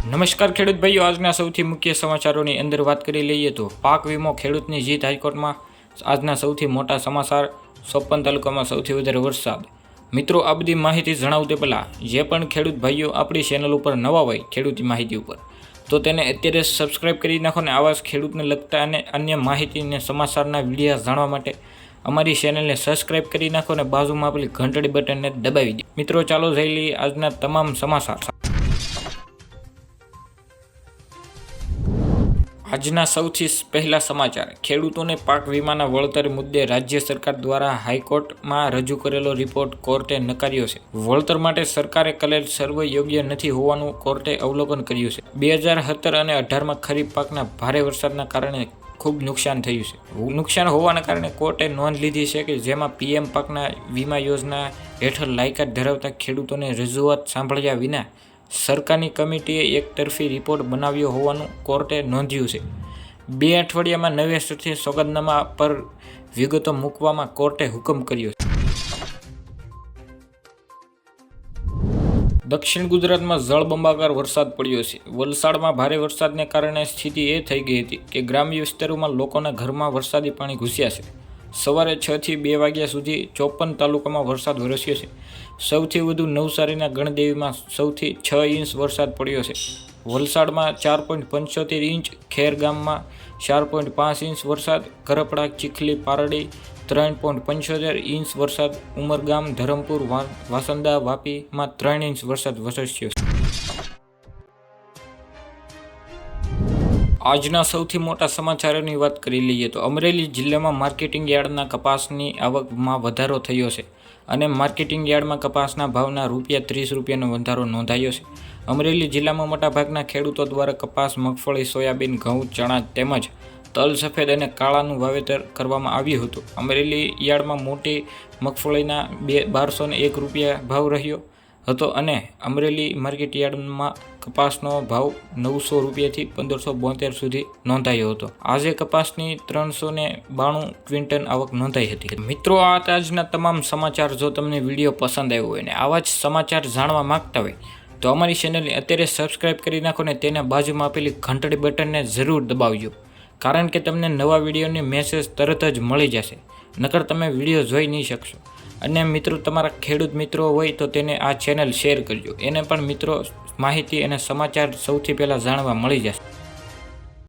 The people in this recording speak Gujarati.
નમસ્કાર ખેડૂત ભાઈઓ, આજના સૌથી મુખ્ય સમાચારોની અંદર વાત કરી લઈએ તો પાક વીમો ખેડૂતની જીત હાઈકોર્ટમાં આજના સૌથી મોટા સમાચાર 54 તાલુકામાં સૌથી વધારે વરસાદ। મિત્રો, આ બધી માહિતી જણાવते પહેલાં જે પણ ખેડૂત ભાઈઓ આપણી ચેનલ ઉપર નવા હોય ખેડૂતી માહિતી ઉપર તો તેને અત્યારે સબસ્ક્રાઇબ કરી નાખો ને આવા ખેડૂતને લગતા અને અન્ય માહિતી અને સમાચારના વિડીયો જાણવા માટે અમારી ચેનલને સબસ્ક્રાઇબ કરી નાખો અને બાજુમાં આપેલી ઘંટડી બટનને દબાવી દો। મિત્રો, ચાલો જઈ લઈએ આજના તમામ સમાચાર। આજના સૌથી પહેલા સમાચાર, ખેડૂતોને પાક વીમાના વળતર મુદ્દે રાજ્ય સરકાર દ્વારા હાઈકોર્ટમાં રજૂ કરેલો રિપોર્ટ કોર્ટે નકાર્યો છે। વળતર માટે સરકારે કરેલ સર્વે યોગ્ય નથી હોવાનું કોર્ટે અવલોકન કર્યું છે। 2017 અને 18માં ખરીફ પાકના ભારે વરસાદના કારણે ખૂબ નુકસાન થયું છે। નુકસાન હોવાના કારણે કોર્ટે નોંધ લીધી છે કે જેમાં પીએમ પાકના વીમા યોજના હેઠળ લાયકાત ધરાવતા ખેડૂતોને રજૂઆત સાંભળ્યા વિના સરકારની કમિટીએ એકતરફી રિપોર્ટ બનાવ્યો હોવાનું કોર્ટે નોંધ્યું છે। 2 અઠવાડિયામાં નવેસરથી સોગંદનામા પર વિગતો મૂકવામાં કોર્ટે હુકમ કર્યો છે। દક્ષિણ ગુજરાતમાં જળબંબાકાર વરસાદ પડ્યો છે। વલસાડમાં ભારે વરસાદને કારણે સ્થિતિ એ થઈ ગઈ હતી કે ગ્રામ્ય વિસ્તારોમાં લોકોના ઘરમાં વરસાદી પાણી ઘૂસ્યા છે। સવારે 6 થી 2 વાગ્યા સુધી 54 તાલુકામાં વરસાદ વરસ્યો છે। સૌથી વધુ નવસારીના ગણદેવીમાં સૌથી 6 ઇંચ વરસાદ પડ્યો છે। વલસાડમાં 4.75 ઇંચ, ખેરગામમાં 4.5 ઇંચ વરસાદ, કરપડા, ચીખલી, પારડી 3.75 ઇંચ વરસાદ, ઉમરગામ, ધરમપુર, વાસંદા, વાપીમાં 3 ઇંચ વરસાદ વરસ્યો છે। આજના સૌથી મોટા સમાચારોની વાત કરી લઈએ તો અમરેલી જિલ્લામાં માર્કેટિંગ યાર્ડના કપાસની આવકમાં વધારો થયો છે અને માર્કેટિંગ યાર્ડમાં કપાસના ભાવના ₹30 વધારો નોંધાયો છે। અમરેલી જિલ્લામાં મોટાભાગના ખેડૂતો દ્વારા કપાસ, મગફળી, સોયાબીન, ઘઉં, ચણા તેમજ તલ, સફેદ અને કાળાનું વાવેતર કરવામાં આવ્યું હતું। અમરેલી યાર્ડમાં મોટી મગફળીના ₹1201 ભાવ રહ્યો હતો અને અમરેલી માર્કેટ યાર્ડમાં કપાસનો ભાવ ₹900 થી ₹1572 સુધી નોંધાયો હતો। આજે કપાસની 392 ક્વિન્ટલ આવક નોંધાઈ હતી। મિત્રો, આ આજના તમામ સમાચાર। જો તમને વિડીયો પસંદ આવ્યો હોય અને આવા જ સમાચાર જાણવા માંગતા હોય તો અમારી ચેનલને અત્યારે સબસ્ક્રાઇબ કરી નાખો ને તેને બાજુમાં આપેલી ઘંટડી બટનને જરૂર દબાવજો, કારણ કે તમને નવા વિડીયોની મેસેજ તરત જ મળી જશે, નકર તમે વિડીયો જોઈ નહીં શકશો। અને મિત્રો, તમારા ખેડૂત મિત્રો હોય તો તેને આ ચેનલ શેર કરજો, એને પણ મિત્રો માહિતી અને સમાચાર સૌથી પહેલાં જાણવા મળી જશે।